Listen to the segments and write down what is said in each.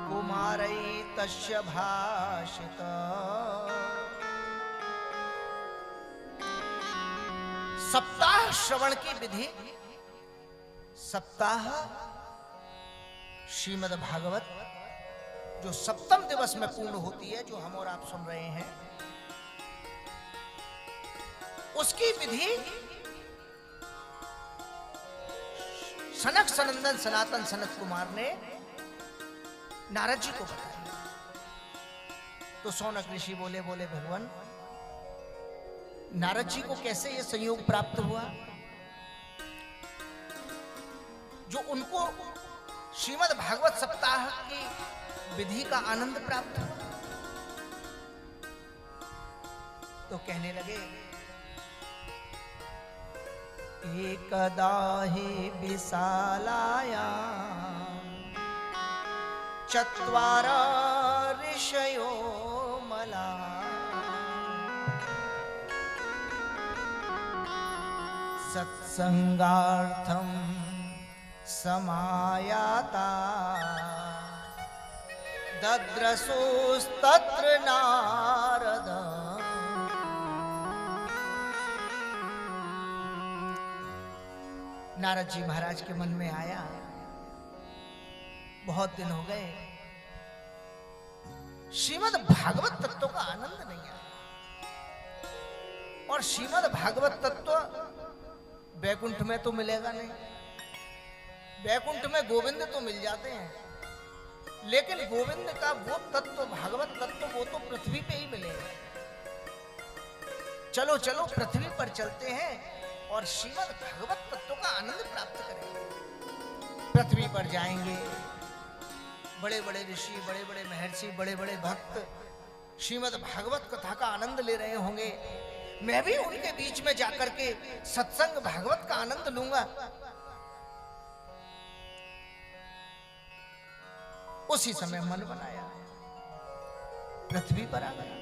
कुमारै तस्य भाषित। सप्ताह श्रवण की विधि, सप्ताह श्रीमद् भागवत जो सप्तम दिवस में पूर्ण होती है, जो हम और आप सुन रहे हैं, उसकी विधि सनक सनंदन सनातन सनत कुमार ने नारद जी को बताया। तो सौनक ऋषि बोले भगवान, नारद जी को कैसे ये संयोग प्राप्त हुआ जो उनको श्रीमद् भागवत सप्ताह की विधि का आनंद प्राप्त हुआ? तो कहने लगे, एकदा हि विशालायां चत्वार ऋषयो मला सत्संगार्थं समायाता दद्रसोस्तत्र नारद। नारद जी महाराज के मन में आया, बहुत दिन हो गए श्रीमद् भागवत तत्व का आनंद नहीं आया, और श्रीमद् भागवत तत्व वैकुंठ में तो मिलेगा नहीं। वैकुंठ में गोविंद तो मिल जाते हैं, लेकिन गोविंद का वो तत्व, भागवत तत्व, वो तो पृथ्वी पे ही मिलेगा। चलो चलो पृथ्वी पर चलते हैं और श्रीमद् भागवत तत्व का आनंद प्राप्त करेंगे। पृथ्वी पर जाएंगे, बड़े बड़े ऋषि, बड़े बड़े महर्षि, बड़े बड़े भक्त श्रीमद् भागवत कथा का आनंद ले रहे होंगे। मैं भी उनके बीच में जाकर के सत्संग भागवत का आनंद लूंगा। उसी समय मन बनाया, पृथ्वी पर आ गया।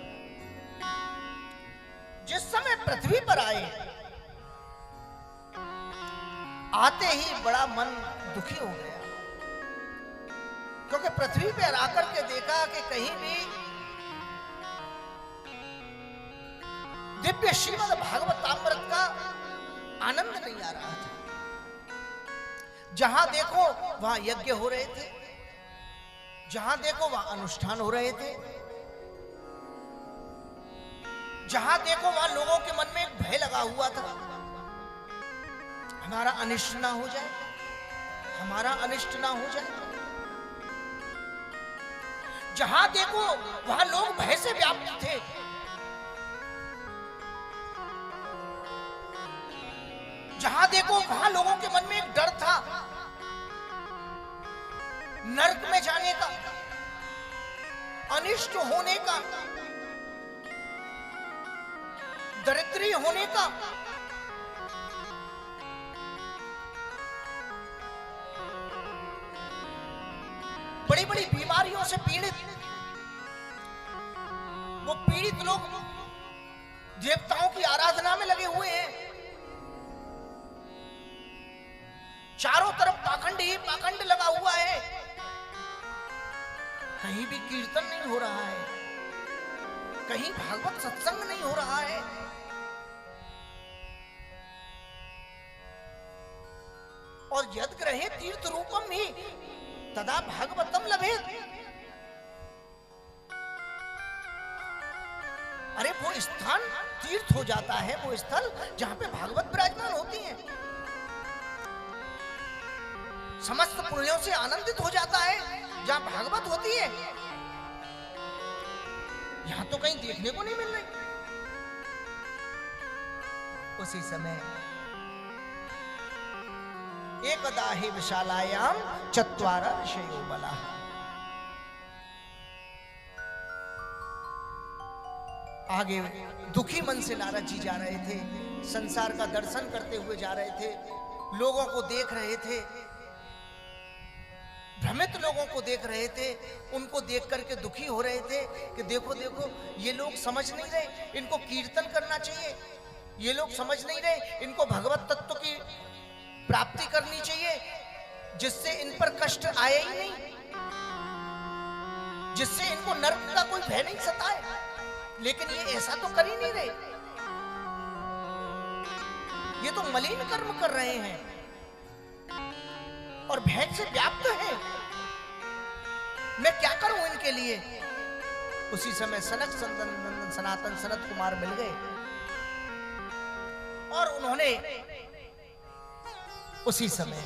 जिस समय पृथ्वी पर आए, आते ही बड़ा मन दुखी हो गया, क्योंकि पृथ्वी पर आकर के देखा कि कहीं भी दिव्य श्रीमद् भागवतामृत का आनंद नहीं आ रहा था। जहां देखो वहां यज्ञ हो रहे थे, जहां देखो वहां अनुष्ठान हो रहे थे, जहां देखो वहां लोगों के मन में एक भय लगा हुआ था, हमारा अनिष्ट ना हो जाए, हमारा अनिष्ट ना हो जाए। जहां देखो वहां लोग भय से व्याप्त थे। जहां देखो वहां लोगों के मन में एक डर था, नरक में जाने का, अनिष्ट होने का, दरिद्री होने का। बड़ी बड़ी बीमारियों से पीड़ित वो पीड़ित लोग देवताओं की आराधना में लगे हुए हैं। चारों तरफ पाखंड ही पाखंड लगा हुआ है, कहीं भी कीर्तन नहीं हो रहा है, कहीं भागवत सत्संग नहीं हो रहा है। और यद ग्रहे तीर्थ रूपम ही तदा भागवतम लभेत। अरे वो स्थान तीर्थ हो जाता है, वो स्थल जहां पे भागवत विराजमान होती है, समस्त पुण्यों से आनंदित हो जाता है जहां भागवत होती है। यहां तो कहीं देखने को नहीं मिल रही। उसी समय एकदा हि विशालायां चत्वार ऋषयो बला। आगे दुखी मन से नारद जी जा रहे थे, संसार का दर्शन करते हुए जा रहे थे, लोगों को देख रहे थे, भ्रमित लोगों को देख रहे थे, उनको देख करके दुखी हो रहे थे कि देखो देखो ये लोग समझ नहीं रहे, इनको कीर्तन करना चाहिए, ये लोग समझ नहीं रहे, इनको भगवत तत्व की प्राप्ति करनी चाहिए जिससे इन पर कष्ट आए ही नहीं। जिससे इनको नरक का कोई भय नहीं सताए, लेकिन ये ऐसा तो कर ही नहीं रहे। ये तो मलिन कर्म कर रहे हैं और भय से व्याप्त हैं। मैं क्या करूं इनके लिए? उसी समय सनक सनंदन सनातन सनत कुमार मिल गए और उन्होंने उसी समय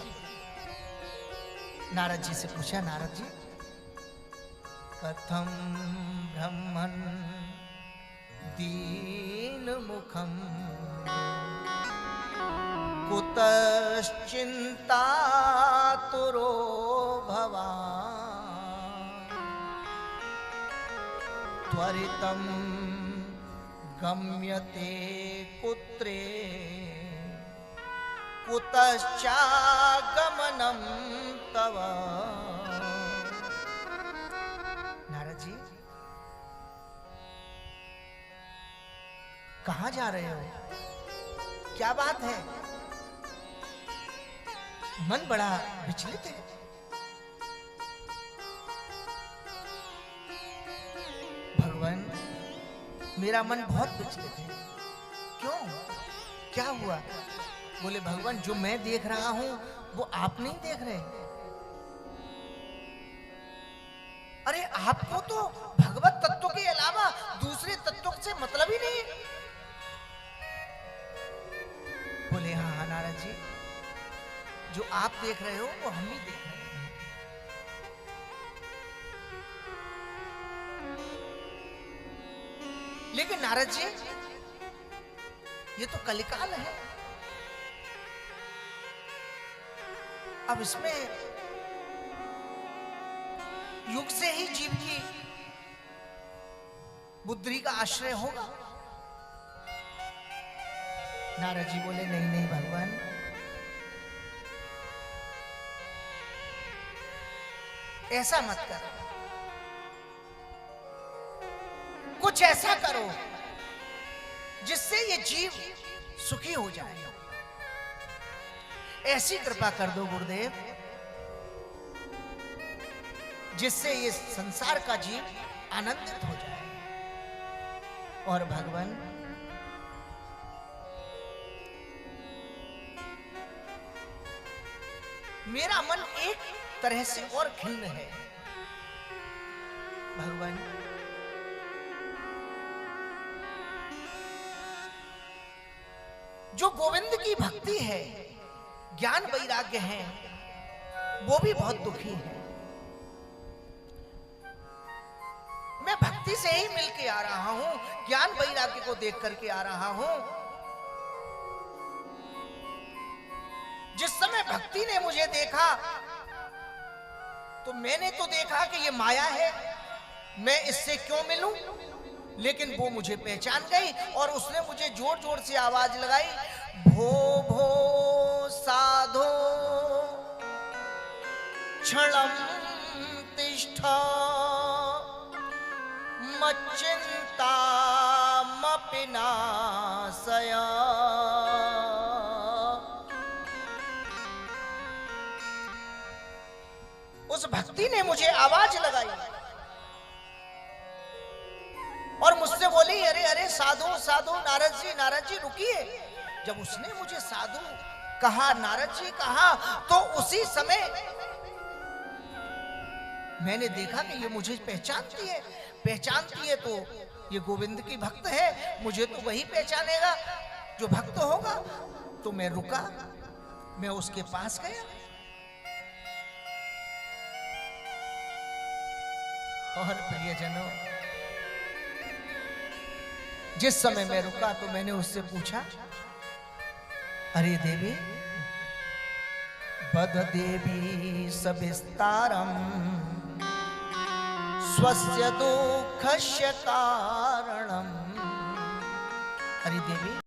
नारद जी से पूछा, नारद जी, कथम ब्रह्मन् दीन मुखम कुतश्चिंता तुरो भवान् त्वरितं गम्यते कुत्रे कुतश्चागमनं तव। नारद जी, कहां जा रहे हो? क्या बात है? मन बड़ा विचलित है। भगवान, मेरा मन बहुत विचलित है। क्यों? क्या हुआ? बोले, भगवान, जो मैं देख रहा हूं वो आप नहीं देख रहे। अरे आपको तो भगवत तत्व के अलावा दूसरे तत्व से मतलब ही नहीं। बोले, हाँ हाँ नारद जी, जो आप देख रहे हो वो हम ही देख रहे हैं। लेकिन नारद जी, ये तो कलिकाल है। अब इसमें युग से ही जीव की बुद्धि का आश्रय होगा। नारद जी बोले, नहीं नहीं भगवान, ऐसा मत करो। कुछ ऐसा करो जिससे ये जीव सुखी हो जाए। ऐसी कृपा कर दो गुरुदेव जिससे ये संसार का जीव आनंदित हो जाए। और भगवान, मेरा मन एक तरह से और खिन्न है। भगवान, जो गोविंद की भक्ति है, ज्ञान वैराग्य है, वो भी बहुत दुखी है। मैं भक्ति से ही मिलके आ रहा हूं, ज्ञान वैराग्य को देख करके आ रहा हूं। जिस समय भक्ति ने मुझे देखा तो मैंने तो देखा कि ये माया है, मैं इससे क्यों मिलूं। लेकिन वो मुझे पहचान गई और उसने मुझे जोर जोर से आवाज लगाई, भो भो साधो क्षणं तिष्ठ मच्चिन्तामपि नाशय। उस भक्ति ने मुझे आवाज लगाई और मुझसे बोली, अरे अरे साधु साधु, नारद जी रुकिए। जब उसने मुझे साधु कहा, नारद जी कहा, तो उसी समय मैंने देखा कि ये मुझे पहचानती है तो ये गोविंद की भक्त है, मुझे तो वही पहचानेगा जो भक्त होगा। तो मैं रुका, मैं उसके पास गया और प्रियजनों, जिस समय मैं रुका तो मैंने उससे पूछा, अरे देवी, बद देवी सविस्तारम स्वस्य दुःखस्य कारणम। अरे देवी,